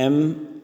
M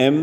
M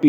P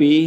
P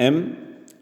M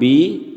B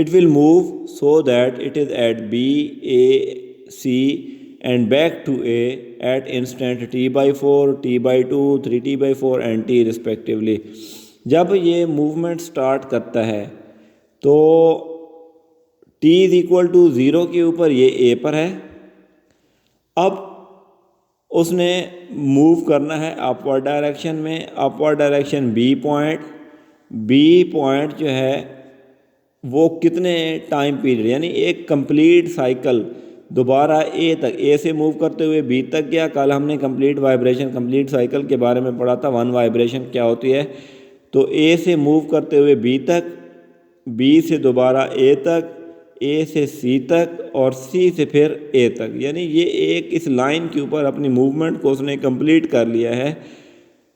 It will move so that it is at B, A, C and back to A at instant t/4, t/2, 3t/4 and t respectively. جب یہ movement start کرتا ہے تو t is equal to 0 کے اوپر یہ اے پر ہے. اب اس نے موو کرنا ہے اپورڈ ڈائریکشن میں. اپورڈ ڈائریکشن بی پوائنٹ جو ہے وہ کتنے ٹائم پیریڈ یعنی ایک کمپلیٹ سائیکل دوبارہ اے تک، اے سے موو کرتے ہوئے بی تک گیا. کل ہم نے کمپلیٹ وائبریشن کمپلیٹ سائیکل کے بارے میں پڑھا تھا، ون وائبریشن کیا ہوتی ہے. تو اے سے موو کرتے ہوئے بی تک، بی سے دوبارہ اے تک، اے سے سی تک اور سی سے پھر اے تک. یعنی یہ ایک اس لائن کے اوپر اپنی موومنٹ کو اس نے کمپلیٹ کر لیا ہے.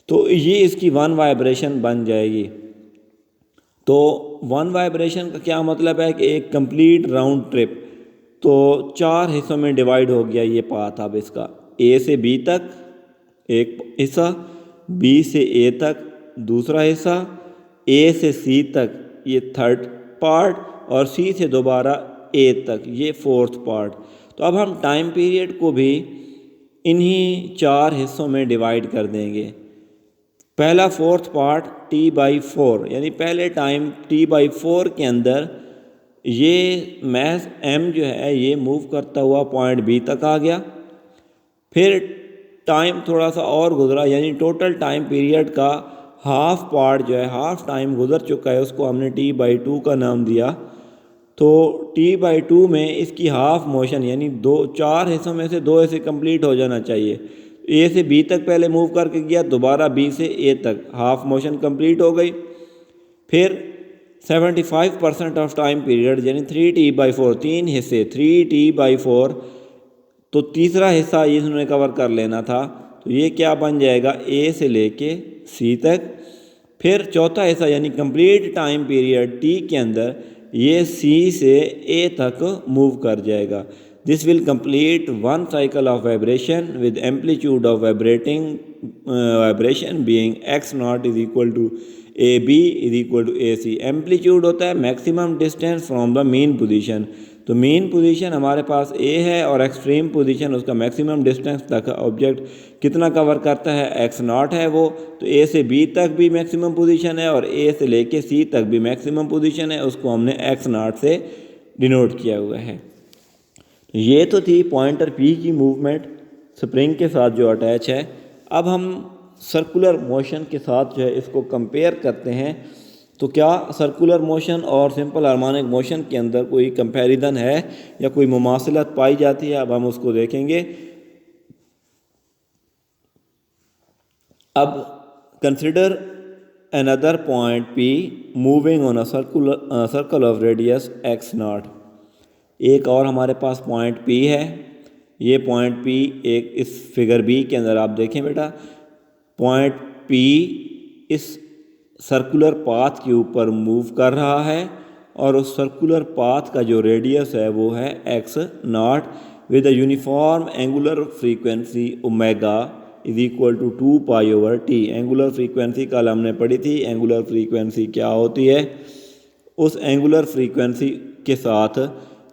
تو یہ اس کی ون وائبریشن بن جائے گی. تو ون وائبریشن کا کیا مطلب ہے کہ ایک کمپلیٹ راؤنڈ ٹرپ. تو 4 حصوں میں ڈیوائیڈ ہو گیا یہ پاتھ. اب اس کا اے سے بی تک ایک حصہ، بی سے اے تک دوسرا حصہ، اے سے سی تک یہ تھرڈ پارٹ اور سی سے دوبارہ اے تک یہ فورتھ پارٹ. تو اب ہم ٹائم پیریڈ کو بھی انہی 4 حصوں میں ڈیوائیڈ کر دیں گے. پہلا فورتھ پارٹ t/4 یعنی پہلے ٹائم t/4 کے اندر یہ محض m جو ہے یہ موو کرتا ہوا پوائنٹ بی تک آ گیا. پھر ٹائم تھوڑا سا اور گزرا یعنی ٹوٹل ٹائم پیریڈ کا ہاف پارٹ جو ہے ہاف ٹائم گزر چکا ہے، اس کو ہم نے t/2 کا نام دیا. تو t/2 میں اس کی ہاف موشن یعنی 4 حصوں میں سے 2 حصے کمپلیٹ ہو جانا چاہیے. اے سے بی تک پہلے موو کر کے گیا، دوبارہ بی سے اے تک ہاف موشن کمپلیٹ ہو گئی. پھر 75% آف ٹائم پیریڈ یعنی 3t/4 3 حصے 3t/4. تو تیسرا حصہ یہ انہوں نے کور کر لینا تھا. تو یہ کیا بن جائے گا اے سے لے کے سی تک. پھر چوتھا حصہ یعنی کمپلیٹ ٹائم پیریڈ ٹی کے اندر یہ سی سے اے تک موو کر جائے گا. This will complete one cycle of vibration with amplitude of vibration being x0 is equal to AB is equal to AC. Amplitude ہوتا ہے maximum distance from the mean position. تو مین position ہمارے پاس A ہے اور extreme position اس کا maximum distance تک object کتنا کور کرتا ہے x0 ہے وہ. تو A سے B تک بھی میکسیمم پوزیشن ہے اور A سے لے کے C تک بھی میکسیمم پوزیشن ہے، اس کو ہم نے x0 سے ڈینوٹ کیا ہوا ہے. یہ تو تھی پوائنٹر پی کی موومنٹ سپرنگ کے ساتھ جو اٹیچ ہے. اب ہم سرکولر موشن کے ساتھ جو ہے اس کو کمپیئر کرتے ہیں. تو کیا سرکولر موشن اور سمپل ہارمونک موشن کے اندر کوئی کمپیریزن ہے یا کوئی مماثلت پائی جاتی ہے؟ اب ہم اس کو دیکھیں گے. اب consider another point P moving on a circle of radius x0. ایک اور ہمارے پاس پوائنٹ پی ہے. یہ پوائنٹ پی ایک اس فگر بی کے اندر آپ دیکھیں بیٹا، پوائنٹ پی اس سرکولر پاتھ کے اوپر موو کر رہا ہے اور اس سرکولر پاتھ کا جو ریڈیس ہے وہ ہے x0 with a uniform angular frequency omega is equal to 2π/t. Angular frequency کل ہم نے پڑھی تھی. اینگولر فریکوینسی کیا ہوتی ہے؟ اس اینگولر فریکوینسی کے ساتھ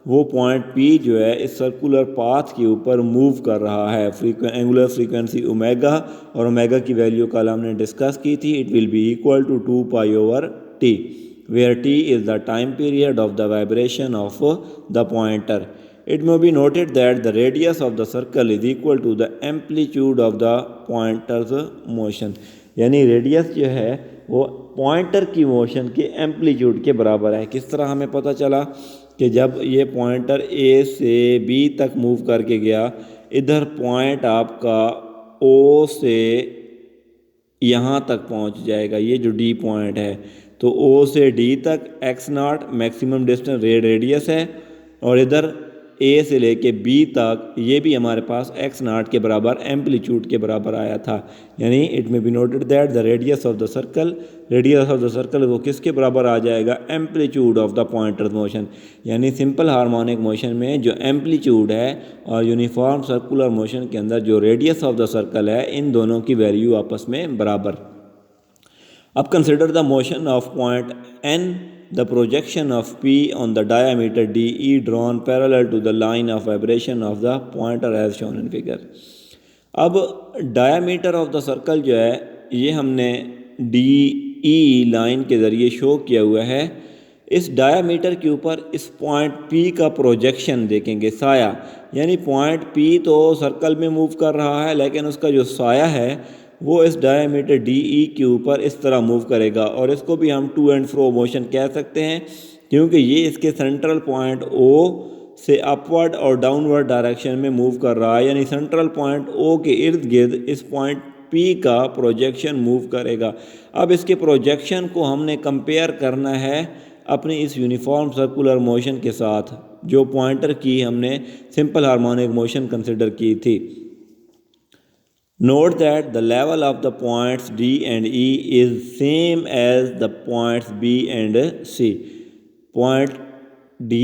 وہ پوائنٹ پی جو ہے اس سرکولر پاتھ کے اوپر موو کر رہا ہے. اینگولر فریکوینسی اومیگا، اور اومیگا کی ویلیو کل ہم نے ڈسکس کی تھی. It will be equal to 2π/t where t is the time period of the vibration of the pointer. It may be noted that the radius of the circle is equal to the amplitude of the pointer's motion. یعنی radius جو ہے وہ pointer کی motion کے amplitude کے برابر ہے. کس طرح ہمیں پتہ چلا کہ جب یہ پوائنٹر اے سے بی تک موو کر کے گیا، ادھر پوائنٹ آپ کا او سے یہاں تک پہنچ جائے گا، یہ جو ڈی پوائنٹ ہے. تو او سے ڈی تک x0 میکسیمم ڈسٹینس ریڈیس ہے، اور ادھر اے سے لے کے بی تک یہ بھی ہمارے پاس x0 کے برابر ایمپلیٹیوڈ کے برابر آیا تھا. یعنی it may be noted that the radius of the circle, radius of the circle وہ کس کے برابر آ جائے گا؟ Amplitude of the pointer motion. یعنی سمپل ہارمونک موشن میں جو ایمپلیٹیوڈ ہے اور یونیفارم سرکولر موشن کے اندر جو ریڈیس آف دا سرکل ہے، ان دونوں کی ویلیو آپس میں برابر. اب consider the motion of point n the projection of P on the diameter DE drawn parallel to the line of vibration of the pointer as shown in figure. اب diameter of the circle جو ہے یہ ہم نے DE line کے ذریعے شو کیا ہوا ہے. اس ڈایامیٹر کے اوپر اس پوائنٹ پی کا پروجیکشن دیکھیں گے, سایہ, یعنی پوائنٹ پی تو سرکل میں موو کر رہا ہے لیکن اس کا جو سایہ ہے وہ اس ڈایامیٹر ڈی ای کے اوپر اس طرح موو کرے گا, اور اس کو بھی ہم ٹو اینڈ فرو موشن کہہ سکتے ہیں کیونکہ یہ اس کے سینٹرل پوائنٹ او سے اپورڈ اور ڈاؤنورڈ ڈائریکشن میں موو کر رہا ہے, یعنی سینٹرل پوائنٹ او کے ارد گرد اس پوائنٹ پی کا پروجیکشن موو کرے گا. اب اس کے پروجیکشن کو ہم نے کمپیئر کرنا ہے اپنی اس یونیفارم سرکولر موشن کے ساتھ جو پوائنٹر کی ہم نے سمپل ہارمونک موشن کنسیڈر کی تھی. Note that the level of the points D and E is same as the points B and C. Point D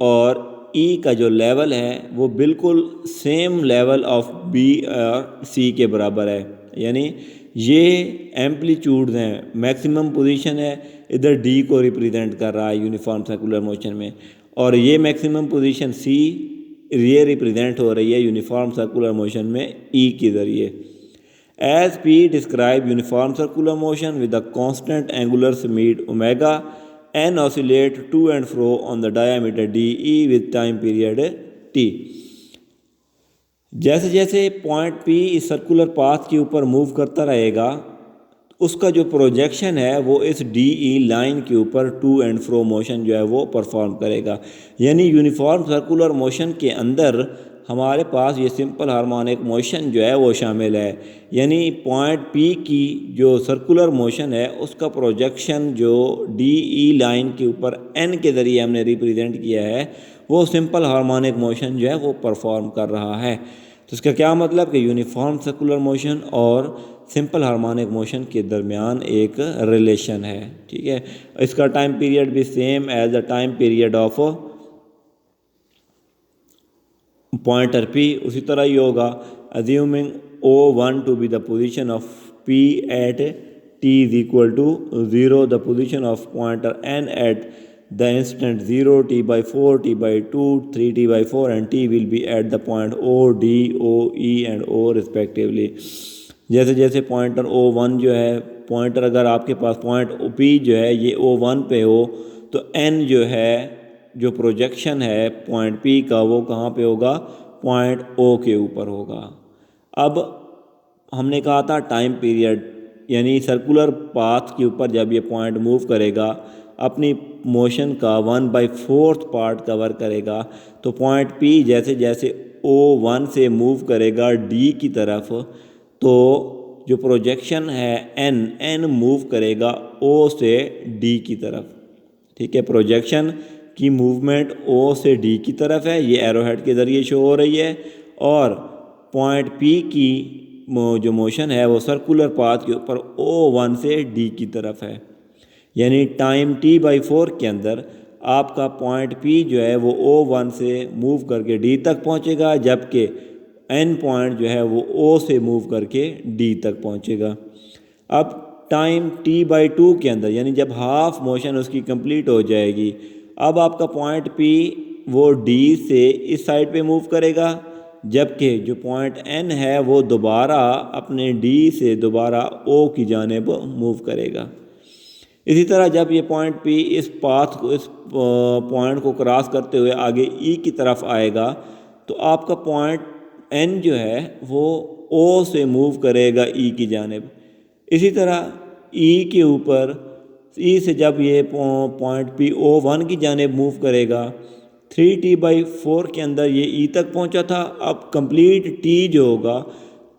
اور E کا جو لیول ہے وہ بالکل سیم لیول آف B اور C کے برابر ہے, یعنی یہ ایمپلیٹیوڈز ہیں. میکسیمم پوزیشن ہے ادھر D کو ریپریزنٹ کر رہا ہے یونیفارم سرکولر موشن میں, اور یہ میکسیمم پوزیشن C یہ ریپریزنٹ ہو رہی ہے یونیفارم سرکولر موشن میں E کے ذریعے. As P describe uniform circular motion with a constant angular speed omega, N oscillate to and fro on the diameter DE with time period T. جیسے جیسے point P اس circular path کے اوپر move کرتا رہے گا اس کا جو پروجیکشن ہے وہ اس ڈی ای لائن کے اوپر ٹو اینڈ فرو موشن جو ہے وہ پرفارم کرے گا. یعنی یونیفارم سرکولر موشن کے اندر ہمارے پاس یہ سمپل ہارمونک موشن جو ہے وہ شامل ہے, یعنی پوائنٹ پی کی جو سرکولر موشن ہے اس کا پروجیکشن جو ڈی ای لائن کے اوپر این کے ذریعے ہم نے ریپریزنٹ کیا ہے وہ سمپل ہارمونک موشن جو ہے وہ پرفارم کر رہا ہے. تو اس کا کیا مطلب کہ یونیفارم سرکولر موشن اور سمپل ہارمونک موشن کے درمیان ایک ریلیشن ہے. ٹھیک ہے, اس کا ٹائم پیریڈ بھی same as the time period of pointer P, اسی طرح ہی ہوگا. assuming O1 to be the position of P at t is equal to 0, the position of pointer N at the instant 0, t by 4, t by 2, 3t by 4 and t will be at the point O, D, O, E and O respectively. جیسے جیسے pointer O1 جو ہے, pointer اگر آپ کے پاس point P جو ہے یہ O1 پہ ہو تو N جو ہے جو پروجیکشن ہے پوائنٹ پی کا وہ کہاں پہ ہوگا, پوائنٹ او کے اوپر ہوگا. اب ہم نے کہا تھا ٹائم پیریڈ, یعنی سرکولر پاتھ کے اوپر جب یہ پوائنٹ موو کرے گا اپنی موشن کا 1/4 پارٹ کور کرے گا تو پوائنٹ پی جیسے جیسے O1 سے موو کرے گا ڈی کی طرف تو جو پروجیکشن ہے این موو کرے گا او سے ڈی کی طرف. ٹھیک ہے, پروجیکشن کی موومنٹ او سے ڈی کی طرف ہے, یہ ایرو ہیڈ کے ذریعے شو ہو رہی ہے, اور پوائنٹ پی کی جو موشن ہے وہ سرکولر پاتھ کے اوپر O1 سے ڈی کی طرف ہے. یعنی ٹائم t/4 کے اندر آپ کا پوائنٹ پی جو ہے وہ O1 سے موو کر کے ڈی تک پہنچے گا, جبکہ این پوائنٹ جو ہے وہ او سے موو کر کے ڈی تک پہنچے گا. اب ٹائم t/2 کے اندر یعنی جب ہاف موشن اس کی کمپلیٹ ہو جائے گی اب آپ کا پوائنٹ پی وہ ڈی سے اس سائڈ پہ موو کرے گا, جبکہ جو پوائنٹ این ہے وہ دوبارہ اپنے ڈی سے دوبارہ او کی جانب موو کرے گا. اسی طرح جب یہ پوائنٹ پی اس پاتھ کو اس پوائنٹ کو کراس کرتے ہوئے آگے ای کی طرف آئے گا تو آپ کا پوائنٹ این جو ہے وہ او سے موو کرے گا ای کی جانب. اسی طرح ای کے اوپر ای سے جب یہ پوائنٹ پی O1 کی جانب موو کرے گا 3t/4 کے اندر یہ ای تک پہنچا تھا, اب کمپلیٹ ٹی جو ہوگا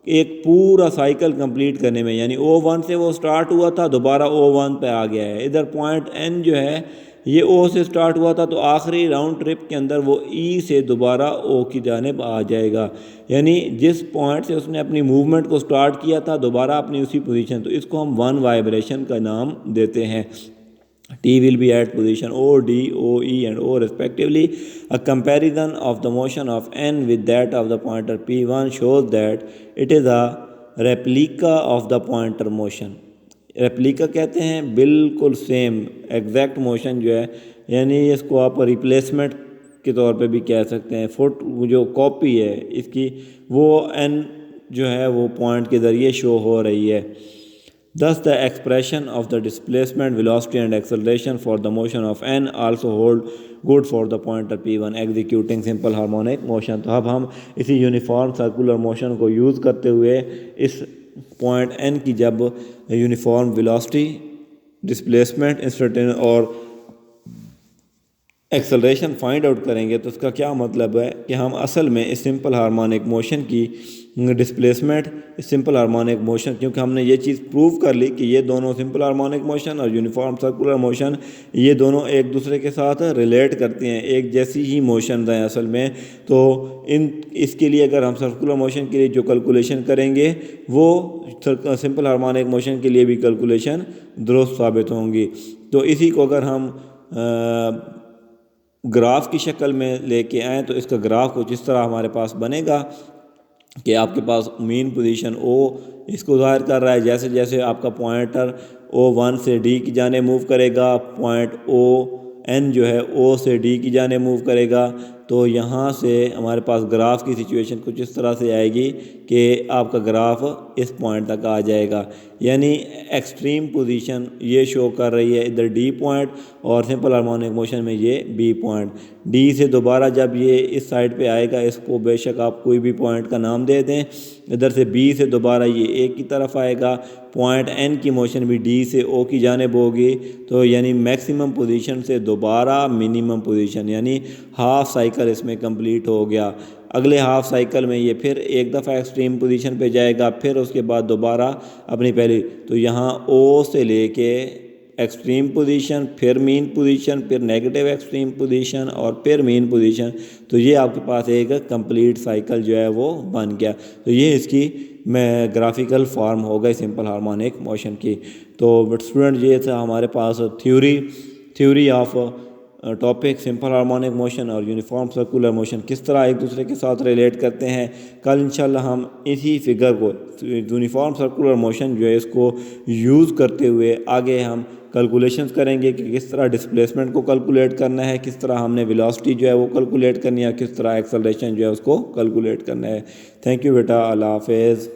ایک پورا سائیکل کمپلیٹ کرنے میں, یعنی O1 سے وہ سٹارٹ ہوا تھا دوبارہ O1 پہ آ گیا ہے. ادھر پوائنٹ این جو ہے یہ او سے سٹارٹ ہوا تھا تو آخری راؤنڈ ٹرپ کے اندر وہ ای سے دوبارہ او کی جانب آ جائے گا, یعنی جس پوائنٹ سے اس نے اپنی موومنٹ کو سٹارٹ کیا تھا دوبارہ اپنی اسی پوزیشن, تو اس کو ہم ون وائبریشن کا نام دیتے ہیں. T will be at position O, D, O, E and O respectively. A comparison of the motion of N with that of the pointer P1 shows that it is a replica of the pointer motion. Replica کہتے ہیں بالکل same exact motion جو ہے، یعنی اس کو آپ replacement کے طور پہ بھی کہہ سکتے ہیں. فٹ جو کاپی ہے اس کی وہ n جو ہے وہ پوائنٹ کے ذریعے شو ہو رہی ہے. Thus the expression of the displacement, velocity and acceleration for the motion of n also hold good for the pointer p1 executing simple harmonic motion. تو اب ہم اسی یونیفارم سرکولر موشن کو یوز کرتے ہوئے اس پوائنٹ n کی جب uniform velocity, displacement, instantaneous اور ایکسلریشن فائنڈ آؤٹ کریں گے تو اس کا کیا مطلب ہے کہ ہم اصل میں اس سمپل ہارمونک موشن کی ڈسپلیسمنٹ، سمپل ہارمونک موشن، کیونکہ ہم نے یہ چیز پروو کر لی کہ یہ دونوں سمپل ہارمونک موشن اور یونیفارم سرکولر موشن یہ دونوں ایک دوسرے کے ساتھ ریلیٹ کرتی ہیں، ایک جیسی ہی موشنز ہیں اصل میں. تو اس کے لیے اگر ہم سرکولر موشن کے لیے جو کیلکولیشن کریں گے وہ سمپل ہارمونک موشن کے لیے بھی کیلکولیشن درست ثابت ہوں گی. تو اسی کو اگر ہم گراف کی شکل میں لے کے آئیں تو اس کا گراف کچھ اس طرح ہمارے پاس بنے گا کہ آپ کے پاس مین پوزیشن او اس کو ظاہر کر رہا ہے. جیسے جیسے آپ کا پوائنٹر O1 سے D کی جانب موو کرے گا، پوائنٹ ON جو ہے O سے D کی جانب موو کرے گا، تو یہاں سے ہمارے پاس گراف کی سچویشن کچھ اس طرح سے آئے گی کہ آپ کا گراف اس پوائنٹ تک آ جائے گا. یعنی ایکسٹریم پوزیشن یہ شو کر رہی ہے ادھر D پوائنٹ اور سمپل ہارمونک موشن میں یہ B پوائنٹ. D سے دوبارہ جب یہ اس سائڈ پہ آئے گا، اس کو بے شک آپ کوئی بھی پوائنٹ کا نام دے دیں، ادھر سے B سے دوبارہ یہ A کی طرف آئے گا، پوائنٹ N کی موشن بھی D سے O کی جانب ہوگی. تو یعنی میکسیمم پوزیشن سے دوبارہ منیمم پوزیشن، یعنی ہاف سائیکل اس میں کمپلیٹ ہو گیا. اگلے ہاف سائیکل میں یہ پھر ایک دفعہ ایکسٹریم پوزیشن پہ جائے گا، پھر اس کے بعد دوبارہ اپنی پہلی. تو یہاں O سے لے کے ایکسٹریم پوزیشن، پھر مین پوزیشن، پھر نیگیٹو ایکسٹریم پوزیشن اور پھر مین پوزیشن. تو یہ آپ کے پاس ایک کمپلیٹ سائیکل جو ہے وہ بن گیا. تو یہ اس کی گرافیکل فارم ہو گئی سمپل ہارمونک موشن کی. تو اسٹوڈنٹ یہ تھا ہمارے پاس theory of topic simple harmonic motion اور یونیفارم سرکولر موشن کس طرح ایک دوسرے کے ساتھ ریلیٹ کرتے ہیں. کل انشاءاللہ ہم اسی فگر کو یونیفارم سرکولر موشن جو ہے اس کو یوز کرتے ہوئے آگے ہم کیلکولیشنز کریں گے کہ کس طرح ڈسپلیسمنٹ کو کیلکولیٹ کرنا ہے، کس طرح ہم نے ویلاسٹی جو ہے وہ کیلکولیٹ کرنی ہے، کس طرح ایکسلریشن جو ہے اس کو کیلکولیٹ کرنا ہے. تھینک یو بیٹا، اللہ حافظ.